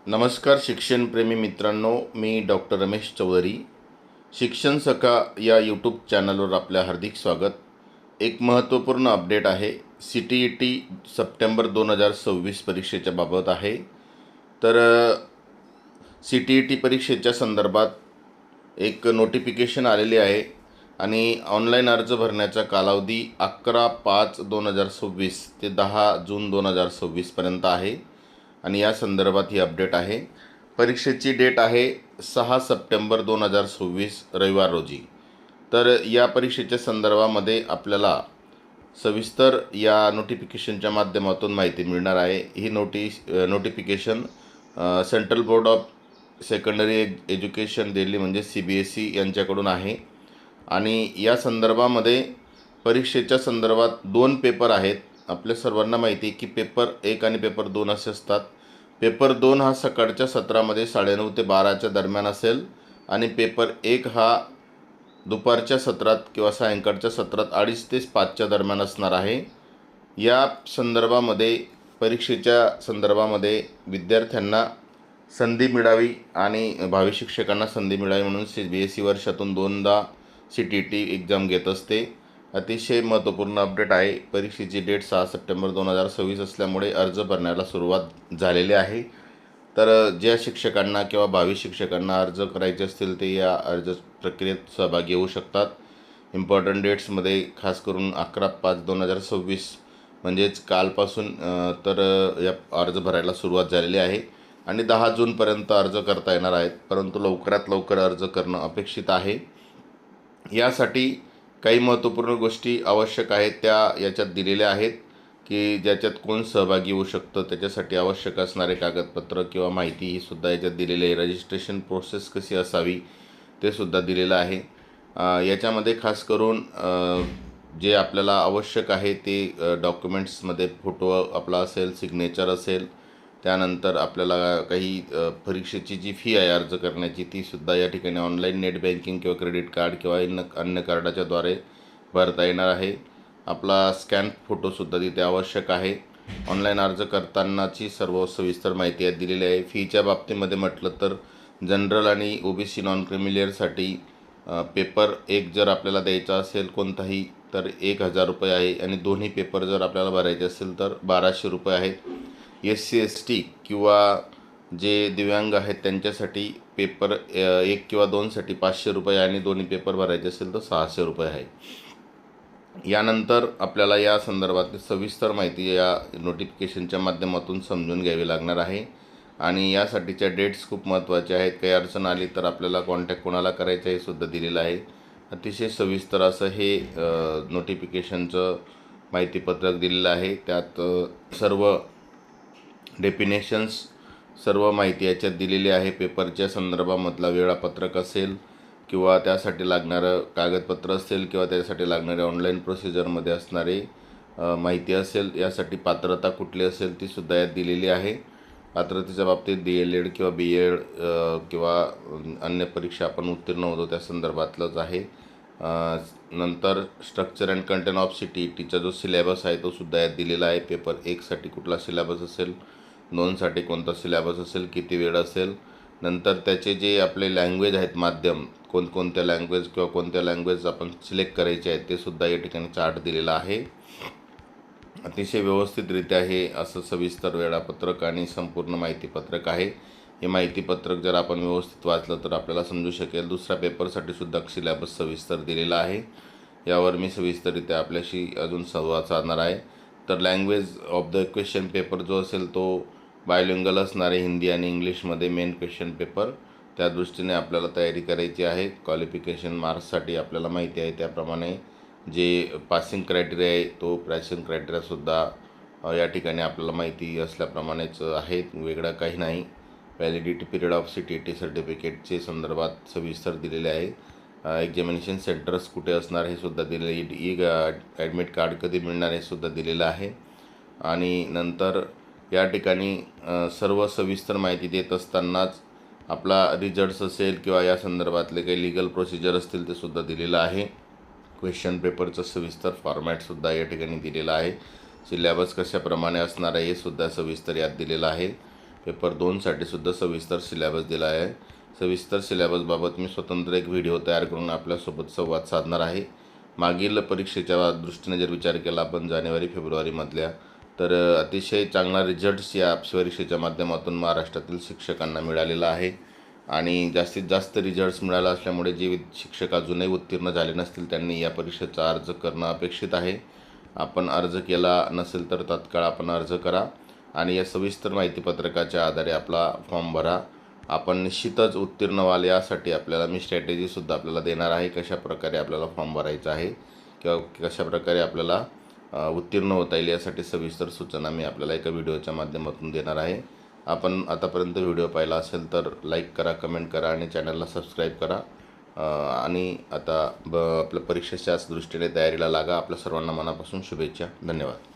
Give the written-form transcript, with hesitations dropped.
नमस्कार शिक्षणप्रेमी मित्रांनो, मी डॉक्टर रमेश चौधरी. शिक्षण सखा या यूट्यूब चॅनलवर आपल्या हार्दिक स्वागत. एक महत्त्वपूर्ण अपडेट आहे. CTET सप्टेंबर 2026 परीक्षेच्या बाबत आहे. तर CTET परीक्षेच्या संदर्भात एक नोटिफिकेशन आलेली आहे आणि ऑनलाईन अर्ज भरण्याचा कालावधी 11/5/2026 ते 10 जून 2026 आहे आणि या संदर्भात ही अपडेट आहे. परीक्षेची डेट आहे 6 सप्टेंबर 2026 रविवार रोजी. तर या परीक्षेच्या संदर्भामध्ये आपल्याला सविस्तर या नोटिफिकेशनच्या माध्यमातून माहिती मिळणार आहे. ही notification central board of secondary education Delhi म्हणजे CBSE यांच्याकडून आहे आणि या संदर्भामध्ये परीक्षेच्या संदर्भात 2 पेपर आहेत. आपल्या सर्वांना माहिती आहे की पेपर 1 आणि पेपर 2 असे असतात. पेपर 2 हा सकाळच्या सत्रामध्ये 9:30 ते 12च्या दरम्यान असेल आणि पेपर 1 हा दुपारच्या सत्रात किंवा सायंकाळच्या सत्रात 2:30 ते 5च्या दरम्यान असणार आहे. या संदर्भामध्ये परीक्षेच्या संदर्भामध्ये विद्यार्थ्यांना संधी मिळावी आणि भावी शिक्षकांना संधी मिळावी म्हणून CBSE वर्षातून 2दा CTET एक्झाम घेत असते. अतिशय महत्त्वपूर्ण अपडेट आहे. परीक्षेची डेट 6 सप्टेंबर 2026 असल्यामुळे अर्ज भरण्याला सुरुवात झालेली आहे. तर ज्या शिक्षकांना किंवा भावी शिक्षकांना अर्ज करायचे असतील ते या अर्ज प्रक्रियेत सहभागी होऊ शकतात. इम्पॉर्टंट डेट्समध्ये खास करून 11/5/2026 म्हणजेच कालपासून तर या अर्ज भरायला सुरुवात झालेली आहे आणि 10 जूनपर्यंत अर्ज करता येणार आहेत, परंतु लवकरात लवकर अर्ज करणं अपेक्षित आहे. यासाठी काही महत्त्वपूर्ण गोष्टी आवश्यक आहेत त्या याच्यात दिलेल्या आहेत की ज्याच्यात कोण सहभागी होऊ शकतं, त्याच्यासाठी आवश्यक असणारे कागदपत्र किंवा माहिती ही सुद्धा याच्यात दिलेली आहे. रजिस्ट्रेशन प्रोसेस कशी असावी ते सुद्धा दिलेलं आहे. याच्यामध्ये खास करून जे आपल्याला आवश्यक आहे ते डॉक्युमेंट्समध्ये फोटो आपला असेल, सिग्नेचर असेल, त्यानंतर आपल्याला काही परीक्षेची जी फी आहे अर्ज करण्याची तीसुद्धा या ठिकाणी ऑनलाईन नेट बँकिंग किंवा क्रेडिट कार्ड किंवा अन्य कार्डाच्याद्वारे भरता येणार आहे. आपला स्कॅन फोटोसुद्धा तिथे आवश्यक आहे. ऑनलाईन अर्ज करतानाची सर्व सविस्तर माहिती यात दिलेली आहे. फीच्या बाबतीमध्ये म्हटलं तर जनरल आणि OBC नॉन क्रिमिलियरसाठी पेपर 1 जर आपल्याला द्यायचा असेल कोणताही तर 1,000 रुपये आहे आणि दोन्ही पेपर जर आपल्याला भरायचे असेल तर 1,200 रुपये आहेत. SC ST किंवा जे दिव्यांग आहेत त्यांच्यासाठी पेपर 1 किंवा 2साठी 500 रुपये आणि दोन्ही पेपर भरायचे असेल तर 600 रुपये आहे. यानंतर आपल्याला या संदर्भातली सविस्तर माहिती या नोटिफिकेशनच्या माध्यमातून समजून घ्यावी लागणार आहे आणि यासाठीच्या डेट्स खूप महत्त्वाच्या आहेत. काही अडचण आली तर आपल्याला कॉन्टॅक्ट कोणाला करायचं हे सुद्धा दिलेलं आहे. अतिशय सविस्तर असं हे नोटिफिकेशनचं माहितीपत्रक दिलेलं आहे. त्यात सर्व डेफिनेशन्स सर्व माहिती याच्यात दिलेली आहे. पेपरच्या संदर्भामधला वेळापत्रक असेल किंवा त्यासाठी लागणारं कागदपत्र असेल किंवा त्यासाठी लागणारे ऑनलाईन प्रोसिजरमध्ये असणारे माहिती असेल, यासाठी पात्रता कुठली असेल तीसुद्धा यात दिलेली आहे. पात्रतेच्या बाबतीत DLED किंवा BEd किंवा अन्य परीक्षा आपण उत्तीर्ण होतो त्या संदर्भातलंच आहे. नंतर स्ट्रक्चर अँड कंटेंट ऑफ CTETचा जो सिलेबस आहे तो सुद्धा यात दिलेला आहे. पेपर 1साठी कुठला सिलेबस असेल, 2साठी कोणता सिलेबस असेल, किती वेळ असेल, नंतर त्याचे जे आपले लँग्वेज आहेत माध्यम कोणकोणत्या लँग्वेज किंवा कोणत्या लँग्वेज आपण सिलेक्ट करायचे आहेत ते सुद्धा या ठिकाणी चार्ट दिलेला आहे. अतिशय व्यवस्थितरित्या हे असं सविस्तर वेळापत्रक आणि संपूर्ण माहितीपत्रक आहे. हे माहितीपत्रक जर आपण व्यवस्थित वाचलं तर आपल्याला समजू शकेल. दुसऱ्या पेपरसाठी सुद्धा सिलेबस सविस्तर दिलेला आहे. यावर मी सविस्तररित्या आपल्याशी अजून संवाद साधणार आहे. तर language of the question paper जो असेल तो बायलिंगल असणार आहे, हिंदी आणि इंग्लिशमध्ये मेन क्वेश्चन पेपर. त्या दृष्टीने आपल्याला तयारी करायची आहे. क्वालिफिकेशन मार्क्ससाठी आपल्याला माहिती आहे त्याप्रमाणे जे पासिंग क्रायटेरिया आहे तो पासिंग क्रायटेरियासुद्धा या ठिकाणी आपल्याला माहिती असल्याप्रमाणेच आहे, वेगळं काही नाही. व्हॅलिडिटी पिरियड ऑफ CTET सर्टिफिकेटचे संदर्भात सविस्तर दिलेले आहे. एक्झामिनेशन सेंटर्स कुठे असणार हे सुद्धा दिलेले, ॲडमिट कार्ड कधी मिळणार हे सुद्धा दिलेलं आहे. आणि नंतर या ठिकाणी सर्व सविस्तर माहिती देत असतानाच आपला रिझल्ट्स असेल किंवा या संदर्भातले काही लीगल प्रोसिजर असतील ते सुद्धा दिलेलं आहे. क्वेश्चन पेपरचं सविस्तर फॉर्मॅटसुद्धा या ठिकाणी दिलेला आहे. सिलेबस कशाप्रमाणे असणार आहे हे सुद्धा सविस्तर यात दिलेलं आहे. पेपर 2साठी सुद्धा सविस्तर सिलेबस दिला आहे. सविस्तर सिलेबसबाबत मी स्वतंत्र एक व्हिडिओ तयार करून आपल्यासोबत संवाद साधणार आहे. मागील परीक्षेच्या दृष्टीने जर विचार केला आपण जानेवारी फेब्रुवारीमधल्या, तर अतिशय चांगला रिझल्ट्स या परीक्षेच्या माध्यमातून महाराष्ट्रातील शिक्षकांना मिळालेला आहे. आणि जास्तीत जास्त रिझल्ट्स मिळाला असल्यामुळे जे शिक्षक अजूनही उत्तीर्ण झाले नसतील त्यांनी या परीक्षेचा अर्ज करणं अपेक्षित आहे. आपण अर्ज केला नसेल तर तात्काळ आपण अर्ज करा आणि या सविस्तर माहितीपत्रकाच्या आधारे आपला फॉर्म भरा. आपण निश्चितच उत्तीर्ण व्हाल यासाठी आपल्याला मी स्ट्रॅटेजीसुद्धा आपल्याला देणार आहे, कशाप्रकारे आपल्याला फॉर्म भरायचा आहे किंवा कशाप्रकारे आपल्याला उत्तीर्ण होता येईल यासाठी सविस्तर सूचना मी आपल्याला एका व्हिडिओच्या माध्यमातून देणार आहे. आपण आतापर्यंत व्हिडिओ पाहिला असेल तर लाईक करा, कमेंट करा आणि चॅनलला सबस्क्राईब करा. आणि आता आपल्या परीक्षेच्याच दृष्टीने तयारीला लागा. आपल्या सर्वांना मनापासून शुभेच्छा. धन्यवाद.